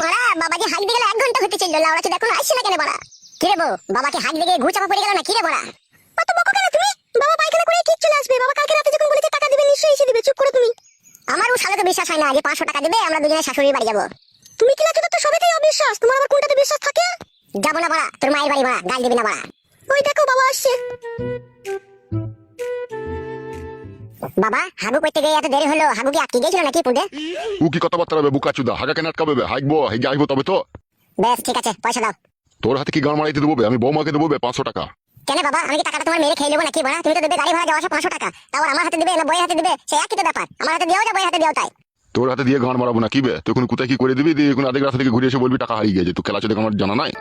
বাড়া বাবাকে হাঁক দিয়ে গেল 1 ঘন্টা হতে চললো, লাউড়া চোদা এখনো আসছে না কেন বাড়া? কি রে বউ, বাবাকে হাঁক দিয়ে ঘু চাপা পড়ে গেল না কি রে বাড়া? অত বকো কেন তুমি? বাবা পায়খানা করে ঠিক চলে আসবে। বাবা কালকে রাতে যখন বলেছে টাকা দিবে নিশ্চয়ই এসে দিবে, চুপ করো তুমি। আমার ও শালাকে বিশ্বাস হয় না যে 500 টাকা দিবে আমরা দুজনে শাশুড়ির বাড়ি যাবো। তুমি কি লাগছো তো সবেতেই অবিশ্বাস, তোমার আবার কোনটাতে বিশ্বাস থাকে? যাবো না বাড়া, তোর মায়ের বাড়ি বাড়া, গাল দিবি না বাড়া। ওই দেখো বাবা আসছে। বাবা হাগু করতে গিয়ে এত দেরি হলো, হাগু কি আটকে গেছিল নাকি পুঁতে? ও কি কথা হবে বুকা চুদা, হাগা কেন আটকাবে? হাইকবো হেগে আইবো তবে তো। বেশ ঠিক আছে, পয়সা দাও। তোর হাতে কি গান মারাইতে দেবো? আমি বৌমাকে দেবো 500 টাকা। কেন বাবা, আমি কি টাকাটা তোমার মেরে খেয়ে নেবো নাকি বাড়া? তুমি তো দেবে গাড়ি ভাড়া যাওয়া আসা 500 টাকা, তাও আমার হাতে দিবে না বইয়ের হাতে দিবে? সে একই তো ব্যাপার, আমার হাতে দিও যা বইয়ের হাতে দিও তাই। তোর হাতে দিয়ে গান মারাবো না কি বে? তুই এখন কোথায় কি করে দিবি? দিয়ে এখন আধেক রাস্তা থেকে ঘুরে এসে বলবি টাকা হারিয়ে গেছে। তুই খেলা চোদে আমার জানা নাই।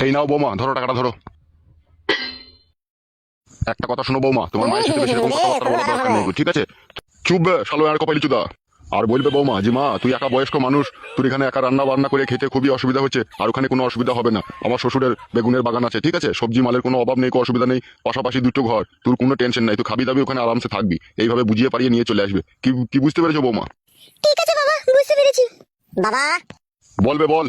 এই নাও বৌমা, ধরো টাকাটা ধরো। একটা কথা শোনো বৌমা, তোমার মায়ের সাথে বেশি রকম কথাবার্তা বলা দরকার নেই, ঠিক আছে? চুপ বে শালো আর কপালি চুদা। আর বলবে বৌমা যে মা তুই একা বয়স্ক মানুষ, তোর এখানে একা রান্না বান্না করে খেতে খুবই অসুবিধা হচ্ছে, আর ওখানে কোনো অসুবিধা হবে না। আমার শ্বশুরের বেগুনের বাগান আছে, ঠিক আছে? সবজি মালের কোনো অভাব নেই, কোনো অসুবিধা নেই, পাশাপাশি দুটো ঘর, তোর কোনো টেনশন নাই, তুই খাবি দাবি ওখানে আরামসে থাকবি। এইভাবে বুঝিয়ে পারিয়ে নিয়ে চলে আসবে। কি কি বুঝতে পেরেছো বৌমা? ঠিক আছে বাবা, বুঝতে পেরেছি। বাবা বলবে বল।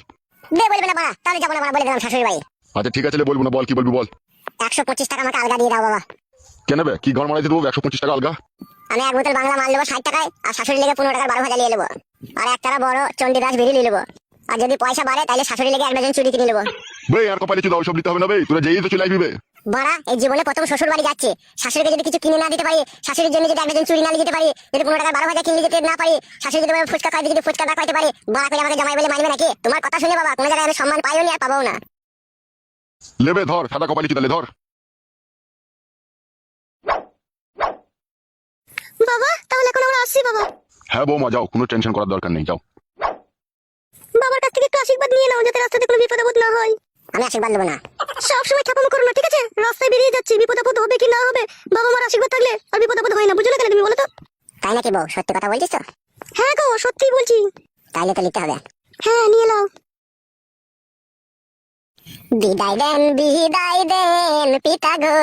বলবে না বাবা, তাহলে যাবো না বাবা, বলে দিলাম শাশুড়ি বাড়ি। আচ্ছা ঠিক আছে বলবো না, বল কি বলবি বল। 125 টাকা আমাকে আলগা দিয়ে দাও বাবা। কেন বে, কি গান মারাইতে দেবো 125 টাকা আলগা? আমি 1 বোতল বাংলা মাল নেবো 60 টাকায়, আর শাশুড়ি লেগে 15 টাকার 12 ভাজা নিয়ে নেবো, আর একটা বড় চণ্ডীদাস বেরি নিয়ে নেবো। আর যদি পয়সা বাড়ে তাহলে শাশুড়ি লেগে 1 ডজন চুড়ি কিনে নেবো। বে আর কপালি চুদা, ওসব নিতে হবে না বে, তোরা যেই তো চলে আসবি বে। বাড়া এই জীবনে প্রথম শ্বশুর বাড়ি যাচ্ছে, শাশুড়িকে যদি কিছু কিনে না দিতে পারি, শাশুড়ির জন্য যদি 1 ডজন চুড়ি না নিয়ে যেতে পারি, যদি 15 টাকার 12 ভাজা কিনে যেতে না পারি, শাশুড়ি যদি ফুচকা খাই যদি ফুচকা না খাইতে পারি, বাড়া করে আমাকে জামাই বলে মানবে নাকি? তোমার কথা শুনে বাবা কোনো জায়গায় আমি সম্মান পাইও নি আর পাবো না। লেবে ধর সাদা কপালি চুদা, লে ধর। বাবা তাহলে এখন আমরা আসছি বাবা। হ্যাঁ বৌমা যাও, কোনো টেনশন করার দরকার নেই, যাও। বাবার কাছ থেকে একটু আশীর্বাদ নিয়ে নাও, যাতে রাস্তাতে কোনো বিপদ আপদ না হয়। আমি আশীর্বাদ নেবো না। সব সময় খ্যাপামো করো না, ঠিক আছে? রাস্তায় বেরিয়ে যাচ্ছি, বিপদ আপদ হবে কি না হবে, বাবা মার আশীর্বাদ থাকলে আর বিপদ আপদ হয় না, বুঝলে কেন তুমি বলো তো? তাই নাকি বউ, সত্যি কথা বলছিস তো? হ্যাঁ গো সত্যিই বলছি। তাইলে তো নিতে হবে। হ্যাঁ নিয়ে নাও। বিদায় দেন পিতা গো,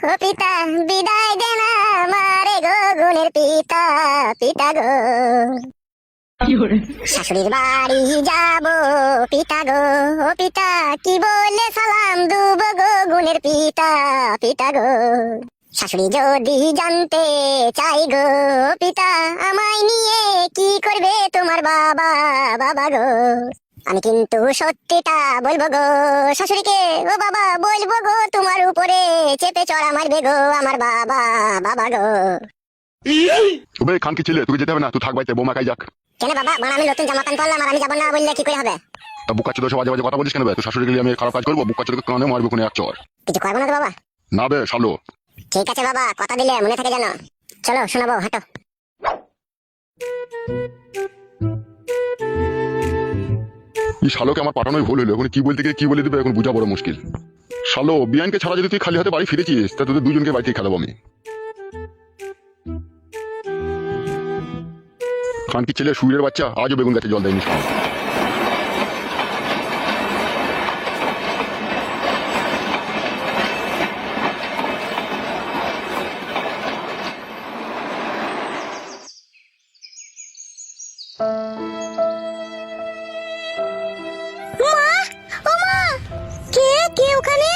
ও পিতা বিদায় দেন আমারে গো, গুণের পিতা পিতা গো। শাশুড়ির বাড়ি যাব পিতা গো, ও পিতা কি বলে সালাম দুব গো, গুণের পিতা পিতা গো। শাশুড়ি যদি জানতে চাই গো পিতা, আমায় নিয়ে কি করবে তোমার বাবা বাবা গো। আমি কিন্তু সত্যিটা বলবো গো শাশুড়িকে, ও বাবা বলবো গো তোমার উপরে চেপে চড়া মারবে গো আমার বাবা বাবা গো। বে খানকি ছিলে, তোকে যেতে হবে না, তুই থাক বাড়িতে, বৌমা কাই যাক। কেন বাবা, মানে আমি নতুন জামা প্যান্ট পরলাম আর আমি যাবো না বললে কি করে হবে? তা বুকা চোদা সব আজে বাজে কথা বলিস কেন বে? তুই শাশুড়ি গেলে আমি খারাপ কাজ করবো? বুকা চোদাকে কানে মারবো কোনে এক চর। কিছু করবো না তো বাবা? না বে শালো। ঠিক আছে বাবা, কথা দিলে মনে থাকে জানো। চলো শোনাবো, হাঁটো। এই শালোকে আমার পাঠানোই ভুল হলো, এখন কি বলতে গিয়ে কি বলে দিবে এখন বোঝা বড় মুশকিল। শালো বিয়ানকে ছাড়া যদি তুই খালি হাতে বাড়ি ফিরেছিস, তা তোদের দুজনকে বাড়ি থেকে খেলাবো আমি। খানকি ছেলে সুইরের বাচ্চা, আজও বেগুন গাছে জল দেয়নি। মা, ও মা, কে কে ওখানে?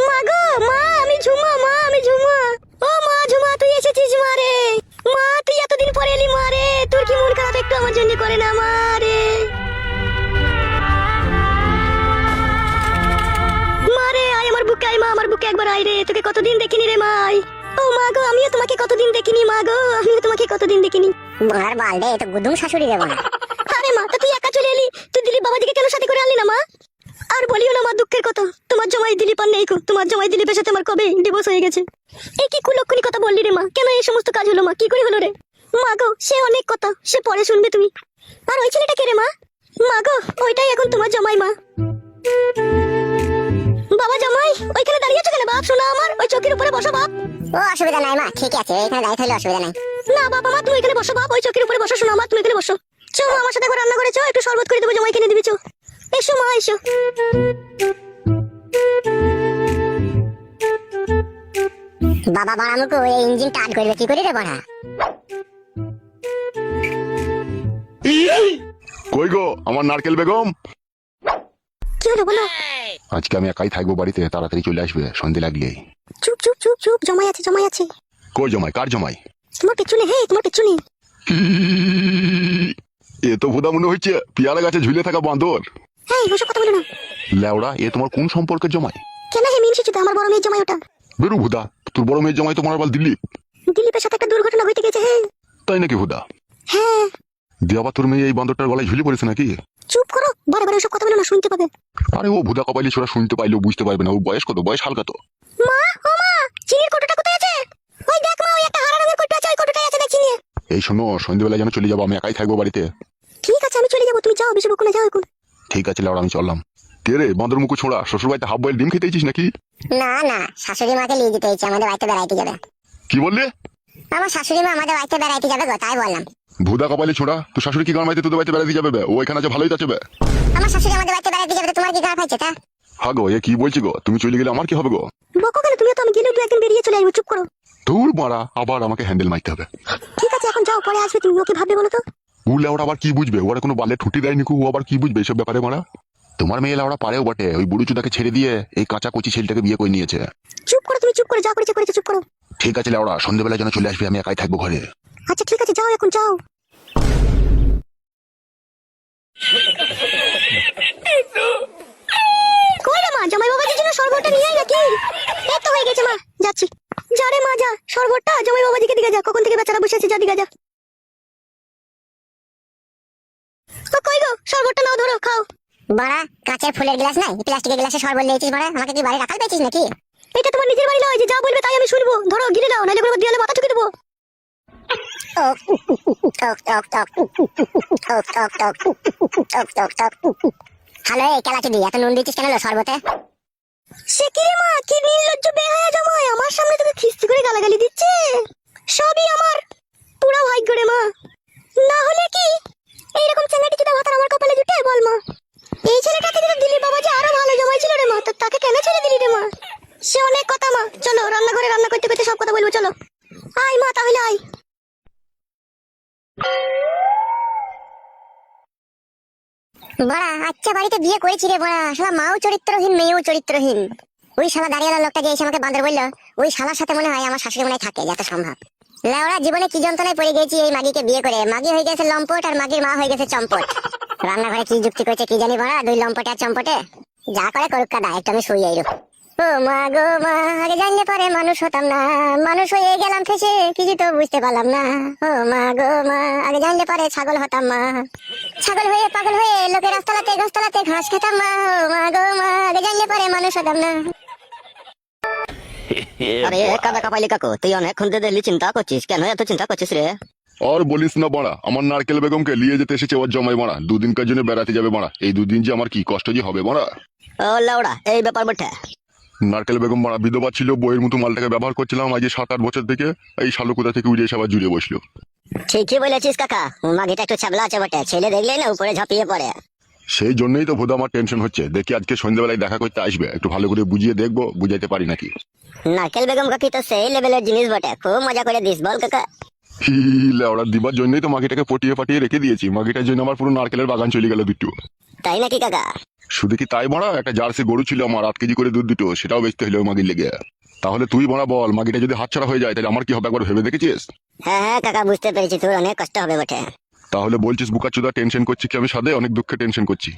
মা গো মা, আমি ঝুমা, মা আমি ঝুমা। ও মা ঝুমা, তুই এসেছিস মা রে। মা তুই এতদিন পরে এলি মা রে, তোর কি মন খারাপ একটু আমার জন্য করে না মা রে? মা রে আয় আমার বুকে, আয় মা আমার বুকে একবার আয় রে, তোকে কতদিন দেখিনি রে মাই। ও মা গো, আমিও তোমাকে কতদিন দেখিনি মা গো, আমিও তোমাকে কতদিন দেখিনি। মার বালদে, তো গুদুম শাশুড়ি রে মা। আরে মা, তা তুই একা চলে এলি, তুই দিলীপ বাবাজিকে কেন সাথে করে আনলি না মা? আর বলিও না মা দুঃখের কথা, তোমার জামাই দিলীপ আর নেই গো, তোমার জামাই দিলীপের সাথে আমার কবে ডিভোর্স হয়ে গেছে। এই কি কুলক্ষণী কথা বললি রে মা, কেন এই সমস্ত কাজ হলো মা, কি করে হলো রে? মা গো সে অনেক কথা, সে পরে শুনবে তুমি। আর ওই ছেলেটা কে রে মা? মা গো ওইটাই এখন তোমার জামাই মা। বাবা জামাই ওইখানে দাঁড়িয়ে আছো কেন বাপ? শোনা আমার, ওই চৌকির উপরে বসো বাপ। ও অসুবিধা নাই মা, ঠিক আছে এখানে দাঁড়িয়ে থাকলে অসুবিধা নাই। না বাবা মা তুমি এখানে বসো বাপ, ওই চৌকির উপরে বসো। শোনা মা তুমি এখানে বসো। চো মা আমার সাথে একবার রান্না করেছো, একটু শরবত করে দেবো, জামাই কিনে দিবি চো। এসো মা এসো। বাবা বাড়ামুকু এই ইঞ্জিন টান করবে কি করে রে বাড়া? কই গো আমার নারকেল বেগম? কি হলো বলো? আজকে আমি একাই থাকবো বাড়িতে, তাড়াতাড়ি চলে আসবে সন্ধে লাগলে। চুপ চুপ চুপ চুপ, জমাই আছে জমাই আছে। কই জমাই? কার জমাই? তোমার পেছনে, হে তোমার পেছনে। এ তো ভুদা মনে হচ্ছে পিয়ারা গাছে ঝুলে থাকা বাঁদর। হ্যাঁ ওসব কথা বলো না। লেওড়া, এ তোমার কোন সম্পর্কের জমাই? কেন হে মিনছি চুদা, আমার বড় মেয়ের জমাই ওটা। বেরু ভুদা, তোর বড় মেয়ের জমাই তো মারার বাল দিল্লি। দিলীপের সাথে একটা দুর্ঘটনা ঘটে গেছে। হ্যাঁ তাই নাকি ভুদা? হ্যাঁ। দিয়ে আবার তোর মেয়ে এই বাঁদরটার গলায় ঝুলে পড়েছে নাকি? চুপ করো, বারে বারে ওসব কথা বলো না, শুনতে পাবে। আরে ও ভুদা কপালি ছোড়া, শুনতে পাইলেও বুঝতে পারবে না। ও বয়স কত? বয়স হালকা তো। মা ও মা, চিনির কৌটোটা কোথায় আছে? ওই দেখ মা, ওই একটা হারা রঙের কৌটো আছে, ওই কৌটোটাই আছে, দেখছি নিয়ে। এই শোনো, সন্ধ্যেবেলা যেন চলে যাবো, আমি একাই থাকবো বাড়িতে। ঠিক আছে আমি চলে যাবো, তুমি যাও, বেশি বকো না, যাও এখন। ঠিক আছে লেওড়া, আমি চললাম। কে রে বাঁদর মুখু ছোড়া, শ্বশুর বাড়িতে হাফ বয়েল ডিম খেতেছিস নাকি? না না, শাশুড়ি মাকে নিয়ে যেতে হয়েছে, আমাদের বাড়িতে বেড়াইতে যাবে। কি বললে? আমার শাশুড়ি মা আমাদের বাড়িতে বেড়াইতে যাবে গো, তাই বললাম। ভুদা কপালি ছোড়া, তোর শাশুড়ি কি গান মাইতে তোদের বাড়িতে বেড়াতে যাবে বে? ও এখানে আছে ভালোই আছে বে। আমার শাশুড়ি আমাদের বাড়িতে বেড়াইতে যাবে, তো তোমার কি খারাপ হয়েছে তা? হ্যাঁ গো, এ কি বলছি গো? তুমি চলে গেলে আমার কি হবে গো? বকো কেন তুমি? তো আমি গেলেও দু একদিন বেরিয়ে চলে আসবো, চুপ করো। দূর মারা, আবার আমাকে হ্যান্ডেল মারতে হবে। ঠিক আছে এখন যাও, পরে আসবে তুমি। ওকে ভাববে বলো তো? ও লেওড়া আবার কি বুঝবে? ওরা কোনো বালে ঠুটি দেয়নি, ও আবার কি বুঝবে এইসব ব্যাপারে মারা? তোমার মেয়ে লেওড়া পারেও বটে, ওই বুড়ো চুদাকে ছেড়ে দিয়ে এই কাঁচা কচি ছেলেটাকে বিয়ে করে নিয়েছে। চুপ করো তুমি, চুপ করে, যা করেছে করেছে, চুপ করো। ঠিক আছে লেওড়া, সন্ধ্যেবেলা যেন চলে আসবে, আমি একাই থাকবো ঘরে। আচ্ছা ঠিক আছে, যাও এখন যাও। কই রে মা, জামাই বাবাজির জন্য শরবতটা নিয়ে আয় নাকি? এই তো হয়ে গেছে মা, যাচ্ছি। যা রে মা যা, শরবতটা জামাই বাবাজিকে দিকে যা, কখন থেকে বেচারা বসে আছে, যা দিকে যা। ও কই গো, শরবতটা নাও, ধরো খাও। বড়া, কাঁচের ফুলের গ্লাস নাই, প্লাস্টিকের গ্লাসে শরবত নিয়েছিস বড়া? আমাকে কি বাড়ি রাখাল পেয়েছিস নাকি? এটা তোমার নিজের বাড়ি নয় যে যা বলবে তাই আমি শুনবো। ধরো গিলে দাও, নাইলে করে দিয়ালে মাথা ঠুকে দেবো। টক টক টক টক টক টক টক টক টক টক। হ্যালো, এই কেলাচি দি, এত নুন দিচ্ছিস কেন লো শরবতে? সে কি রে মা, কি নির্লজ্জ বেহায়া জামাই, আমার সামনে তোকে খিস্তি করে গালাগালি দিচ্ছে। সবই আমার পুরো ভাগ্য রে মা, না হলে কি এইরকম চেঙ্গাটি চুদা ভাতার আমার কপালে জুটে? বল মা, এই ছেলেটাকে যদি দিলীপ বাবা যে আরো ভালো জামাই ছিল রে মা, তো তাকে কেন ছেড়ে দিলি রে মা? সে অনেক কথা মা, চলো রান্নাঘরে রান্না করতে করতে সব কথা বলবো, চলো। আয় মা তাহলে আয়। বড়া, আচ্ছা বাড়িতে বিয়ে করেছি রে বড়া, শালা মাও চরিত্রহীন মেয়েও চরিত্রহীন। ওই শালা দাঁড়িয়ে লোকটা যে এসে আমাকে বান্দর বললো, ওই শালার সাথে মনে হয় আমার শাশুড়ি মনে হয় থাকে, যত সম্ভব। লেওড়া, জীবনে কি যন্ত্রণায় পড়ে গেছি এই মাগিকে বিয়ে করে। মাগি হয়ে গেছে লম্পট আর মাগির মা হয়ে গেছে চম্পট। রান্নাঘরে কি যুক্তি করছে কি জানি বড়া, দুই লম্পটে আর চম্পটে। যা করে করুক কাদা, একটু আমি শুই আইরো। ও মা গো মা, আগে জানলে পরে মানুষ হতাম না, মানুষ হয়ে গেলাম ফেসে, কিছু তো বুঝতে পারলাম না। ও মা গো মা, আগে জানলে পরে ছাগল হতাম মা, ছাগল হয়ে পাগল হয়ে লোকের রাস্তালাতে গাছতলাতে ঘাস খেতাম মা। ও মা গো মা, আগে জানলে পরে মানুষ হতাম না। আরে কাদা কাপাইলি কাকু, তুই অনেকক্ষণ ধরে চিন্তা করছিস, কেন এত চিন্তা করছিস রে? আর বলিস না বাড়া, আমার নারকেল বেগমকে নিয়ে যেতে এসেছে ওর জমাই বাড়া, দুদিনকার জন্য বেড়াতে যাবে বাড়া। এই দুদিন যে আমার কি কষ্ট যে হবে বাড়া। ও লাউড়া, এই ব্যাপার বটে। নারকেল বেগম বাড়া বিধবা ছিল, বইয়ের মতো মালটাকে ব্যবহার করছিলাম আজ 7-8 বছর থেকে। এই শালু কোথা থেকে উড়ে এসে আবার জুড়ে বসলো। ঠিকই বলেছিস কাকা, মাগিটা একটু ছাবলা আছে বটে, ছেলে দেখলেই না উপরে ঝাঁপিয়ে পড়ে। সেই জন্যই তো ভোদা আমার টেনশন হচ্ছে, দেখি আজকে সন্ধ্যাবেলায় দেখা করতে আসবে, একটু ভালো করে বুঝিয়ে দেখবো, বুঝাইতে পারি নাকি। নারকেল বেগম কাকি তো সেই লেভেলের জিনিস বটে, খুব মজা করে দিস বল কাকা। ওরা দিবার জন্যই তো মাগিটাকে পটিয়ে পাটিয়ে রেখে দিয়েছি, মাগিটার জন্য আমার পুরো নারকেলের বাগান চলে গেল দুটো। তাই নাকি কাকা? শুধু কি তাই বড়া, একটা জার্সি গরু ছিল আমার, 8 কেজি করে দুধ দুটো, সেটাও বেচতে হলো মাগির লেগে। তাহলে তুই বড়া বল, মাগিটা যদি হাতছাড়া হয়ে যায় তাহলে আমার কি হবে, একবার ভেবে দেখেছিস? হ্যাঁ হ্যাঁ কাকা, বুঝতে পেরেছি, তোর অনেক কষ্ট হবে বটে। তাহলে বলছিস বুকাচুদা টেনশন করছি কি আমি সাথে? অনেক দুঃখে টেনশন করছি।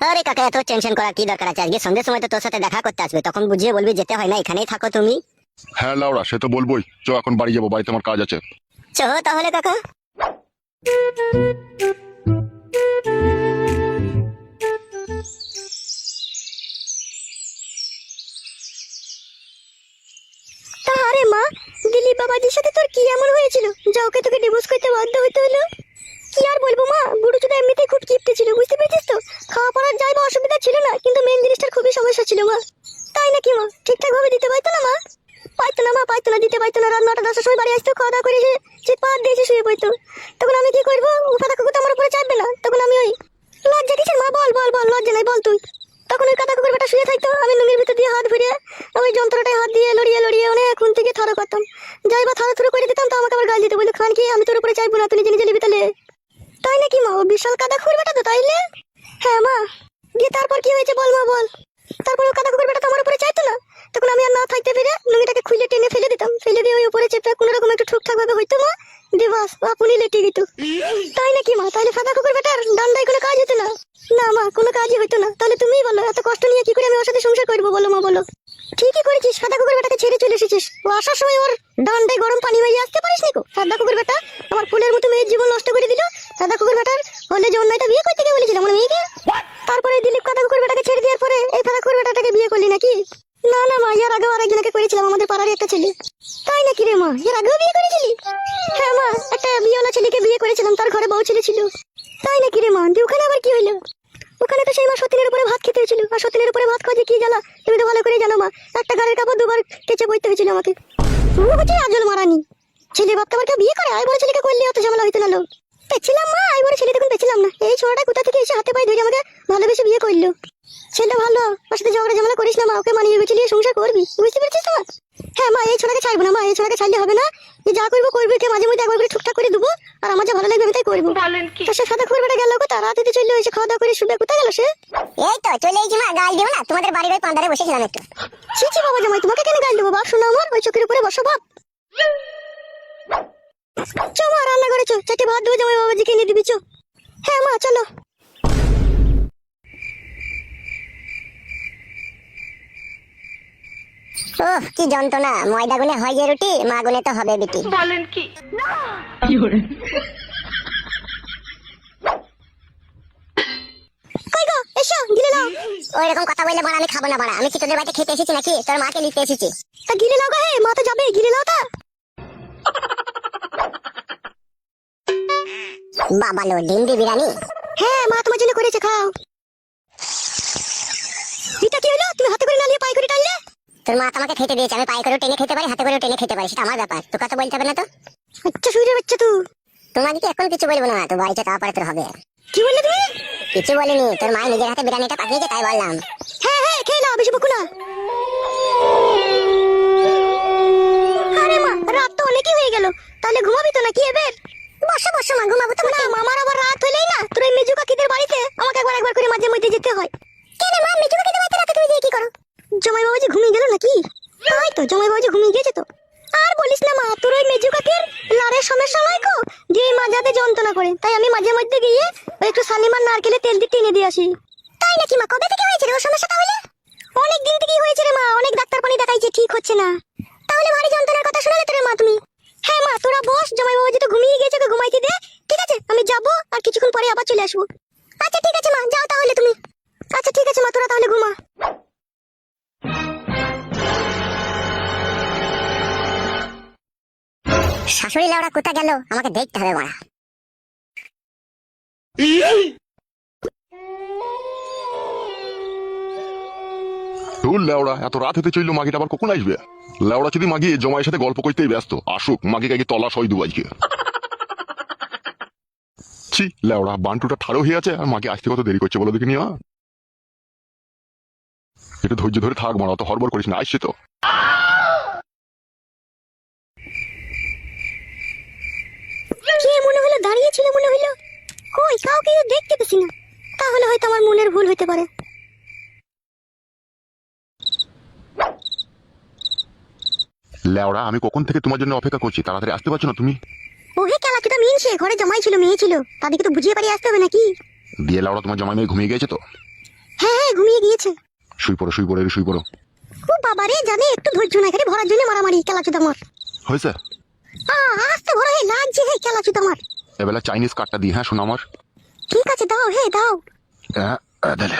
আরে কাকা, এত টেনশন করার কি দরকার আছে? আজকে সন্ধ্যের সময় তো তোর সাথে দেখা করতে আসবে, তখন বুঝিয়ে বলবি যেতে হয় না, এখানেই থাকো তুমি। হ্যাঁ লাউড়া, সে তো বলবোই। চ এখন বাড়ি যাবো, বাড়িতে আমার কাজ আছে। চো তাহলে কাকা। আরে মা, দিলীপ বাবাজির সাথে তোর কি এমন হয়েছিল যা ওকে তোকে ডিভোর্স করতে বাধ্য হতে হলো? কি আর বলবো মা, বুড়ো চুদা এমনিতেই খুব কিপটে ছিল, বুঝতে পেরেছিস তো। খাওয়া পড়ার যাই বা অসুবিধা ছিল না, কিন্তু মেন জিনিসটার খুবই সমস্যা ছিল মা। তাই নাকি মা? ঠিকঠাক ভাবে দিতে পারতো না মা? পাইতো না মা, পাইতো না, দিতে পারতো না। রাত 9টা 10টার সময় বাড়ি আসতো, খাওয়া দাওয়া করে যে পাত দিয়েছে শুয়ে পড়তো। তখন আমি কি করবো? উপাদা কুকুর তো আমার উপরে চাপবে না, তখন আমি ওই লজ্জা কিসের মা? বল বল বল, লজ্জা নাই বল তুই। তখন ওই কাদা কুকুর বেটা শুয়ে থাকতো, আমি লুঙ্গির ভিতর দিয়ে হাত ভরিয়ে ওই যন্ত্রটায় হাত দিয়ে লড়িয়ে লড়িয়ে অনেক খুন থেকে থরো করতাম। যাই বা থরো থরো করে দিতাম, তো আমাকে আবার গাল দিতে বলতো, খান কি আমি তোর উপরে চাইবো না, তুই নিজে নিজে নিবি, তো তাইলে? হ্যাঁ মা, দিয়ে তারপর কি হয়েছে বল মা বল। তারপর ও কাদা কুকুর বেটা তো আমার উপরে চাইতো না, তখন আমি আর না থাকতে পেরে লুঙ্গিটাকে খুলে টেনে ফেলে দিতাম, ফেলে দিয়ে ওই উপরে চেপে কোনো রকম একটু ঠুকঠাক ভাবে হইতো মা, দিয়ে বাস আপনি লেটে গেত। তাই নাকি মা? তাহলে সাদা কুকুর বেটার ডান্ডায় কোনো কাজ হতো না? না মা, কোনো কাজই হতো না। তাহলে তুমিই বলো, এত কষ্ট নিয়ে কি করে আমি ওর সাথে সংসার করবো বলো মা বলো। ঠিকই করেছিস, সাদা কুকুর বেটাকে ছেড়ে চলে এসেছিস। ও আসার সময় ওর ডান্ডায় গরম পানি মাইয়ে আসতে পারিস নিকো? সাদা কুকুর বেটা আমার ফুলের মতো মেয়ের জীবন নষ্ট করে দিল। সাদা কুকুর বেটার হলে যে অন্যায়টা বিয়ে করতে গিয়ে বলেছিলাম আমার মেয়েকে, তারপরে দিলীপ কাদা কুকুর বেটাকে ছেড়ে দেওয়ার পরে এই সাদা কুকুর বেটাটাকে বিয়ে করলি নাকি? না না মা, এর আগেও আরেকজনকে করেছিলাম, আমাদের পাড়ারই একটা ছেলে। তাই নাকি রে মা? এর আগেও বিয়ে করেছিলি? হ্যাঁ মা, একটা বিয়েওয়ালা ছেলেকে বিয়ে করেছিলাম, তার ঘরে বউ ছেলে ছিল। তাই নাকি রে মা? দিয়ে ওখানে আবার কি হইলো? ওখানে তো সেই মা সতীনের উপরে ভাত খেতে হয়েছিল, আর সতীনের উপরে ভাত খাওয়া যে কি জ্বালা তুমি তো ভালো করে জানো মা। একটা গাড়ির কাপড় দুবার কেচে বইতে হয়েছিল আমাকে। ও হচ্ছে আজল মারানি। ছেলে বাপকে আবার কেউ বিয়ে করে? আই বড় ছেলেকে করলে অত ঝামেলা হইতো না লোক। পেছিলাম মা, আই বড় ছেলে তখন পেছিলাম না। এই ছোড়াটা কোথা থেকে এসে হাতে পায়ে ধরে আমাকে ভালোবেসে বিয়ে করলো। ছেলে ভালো, ওর সাথে ঝগড়া ঝামেলা করিস না মা, ওকে মানিয়ে গুছিয়ে সংসার করবি, বুঝতে পেরেছিস মা? হ্যাঁ মা, এই ছোড়াকে ছাড়বো না মা, এই ছোড়াকে ছাড়লে হবে না। যে যা করবো করবি, কে মাঝে মধ্যে একবার করে ঠিকঠাক করে দেবো, আর আমার যা ভালো লাগবে আমি তাই করবো। তো সে সাদা কুকুর বেটা গেল কোথা? রাতে চলে এসে খাওয়া দাওয়া করে শুবে, কোথায় গেল সে? এই তো চলে এসেছি মা, গাল দিও না, তোমাদের বাড়ির ওই পান্ডারে বসেছিলাম একটু। ছি ছি বাবা জামাই, তোমাকে কেন গাল দেবো বাপ? শোনো আমার, ওই চোখের উপরে বসো বাপ। চো মা, রান্না করেছো, চারটে ভাত দেবো জামাই বাবাজিকে এনে দিবি চো। হ্যাঁ মা চলো। ওহ কি যন্ত্রণা, ময়দা গুনে হয় যে রুটি, মা গুনে তো হবে বিটি। কই গো, এসো গিলে নাও। ওই রকম কথা বললে বড় আমি খাবো না, বড় আমি কি তোদের বাড়িতে খেতে এসেছি নাকি তোর মাকে নিতে এসেছি? তা গিলে নাও গো, হে মা তো যাবে, গিলে নাও তা। বাবা লো, ডিম দি বিরিয়ানি। হ্যাঁ মা তোমার জন্য করেছে, খাও। এটা কি হলো? তুমি হাতে করে না নিয়ে পায়ে করে টানলে? তোর মা আমাকে খেতে দিয়েছে, আমি পায়ে করে টেনে খেতে পারি, হাতে করে টেনে খেতে পারি, সেটা আমার ব্যাপার, তোর কথা বলতে হবে না তো। আচ্ছা শুয়ে বাচ্চা তুই। তোমাকে কি এখন কিছু বলবো না, তো বাড়িতে তারপরে তোর হবে। কি বললে তুমি? কিছু বলিনি, তোর মা নিজের হাতে বিরিয়ানিটা পাঠিয়েছে তাই বললাম। হ্যাঁ হ্যাঁ খেয়ে নাও, বেশি বকু না। আরে মা, রাত তো অনেকই হয়ে গেল, তাহলে ঘুমাবি তো নাকি এবার? বসো বসো মা, ঘুমাবো তো। না মামার আবার রাত হলেই না তোর এই মেজু কাকিদের বাড়িতে আমাকে একবার একবার করে মাঝে মধ্যে যেতে হয়। কেন মা, মিঠু কাকিদের বাড়িতে রাতে তুমি গিয়ে কি করো? জমাই বাবাজি ঘুমিয়ে গেল নাকি? তাই তো, জমাই বাবাজি ঘুমিয়ে গেছে তো। আর বলিস না মা, তোর ওই মেজু কাকির লারের সমস্যা নয় গো, যে এই মাজাতে যন্ত্রণা করে, তাই আমি মাঝে মধ্যে গিয়ে ওই একটু শালিমার নারকেলে তেল দিয়ে টেনে দিয়ে আসি। তাই নাকি মা? কবে থেকে হয়েছে রে ওর সমস্যা তাহলে? অনেক দিন থেকেই হয়েছে রে মা, অনেক ডাক্তার পানি দেখাইছে, ঠিক হচ্ছে না। তাহলে ভারী যন্ত্রণার কথা শোনালে তোর মা তুমি? হ্যাঁ মা, তোরা বস, জমাই বাবাজি তো ঘুমিয়ে গেছে, ওকে ঘুমাইতে দে। ঠিক আছে, আমি যাবো, আর কিছুক্ষণ পরে আবার চলে আসবো। আচ্ছা ঠিক আছে মা, যাও তাহলে তুমি। আচ্ছা ঠিক আছে মা, তোরা তাহলে ঘুমা। শাশুড়ি লাউড়া কোথা গেল, আমাকে দেখতে হবে বড়া। তোর লেওড়া এত রাত হতে চললো, মাগিটা আবার কখন আসবে? লেওড়া যদি মাগি জমায়ের সাথে গল্প করতেই ব্যস্ত, আসুক মাগিকে আগে তলা সই দেবো আজকে। ছি লেওড়া, বান্টুটা ঠাড়ো হয়ে আছে আর মাকে আসতে কত দেরি করছে বলো দেখিনি। একটু ধৈর্য ধরে থাক মারা, অত হড়বড় করিস না, আসছে তো। কে মনে হলো দাঁড়িয়ে ছিল, মনে হলো কই কাউকে দেখতে পেছি না, তাহলে হয়তো আমার মনের ভুল হতে পারে। লেওড়া, আমি কখন থেকে তোমার জন্য অপেক্ষা করছি, তাড়াতাড়ি আসতে পারছো না তুমি? ওহে কেলা কিটা মিনছে, ঘরে জমাই ছিল, মেয়ে ছিল, তাদেরকে তো বুঝিয়ে পারি আসতে হবে নাকি? দিয়ে লেওড়া, তোমার জামাই মেয়ে ঘুমিয়ে গেছে তো? হ্যাঁ হ্যাঁ ঘুমিয়ে গিয়েছে। শুই পড়ো শুই পড়ো, শুই পড়ো। ও বাবা রে, জানে একটু ধৈর্য না, এখানে ভরার জন্য মারামারি, কেলা চুদা আমার। হয়েছে? আস্তে ভরা, হে লাগছে, হে কেলা চুদা আমার। এবেলা চাইনিজ কার্ডটা দিই, হ্যাঁ শোনো আমার। ঠিক আছে দাও, হে দাও। দিলে।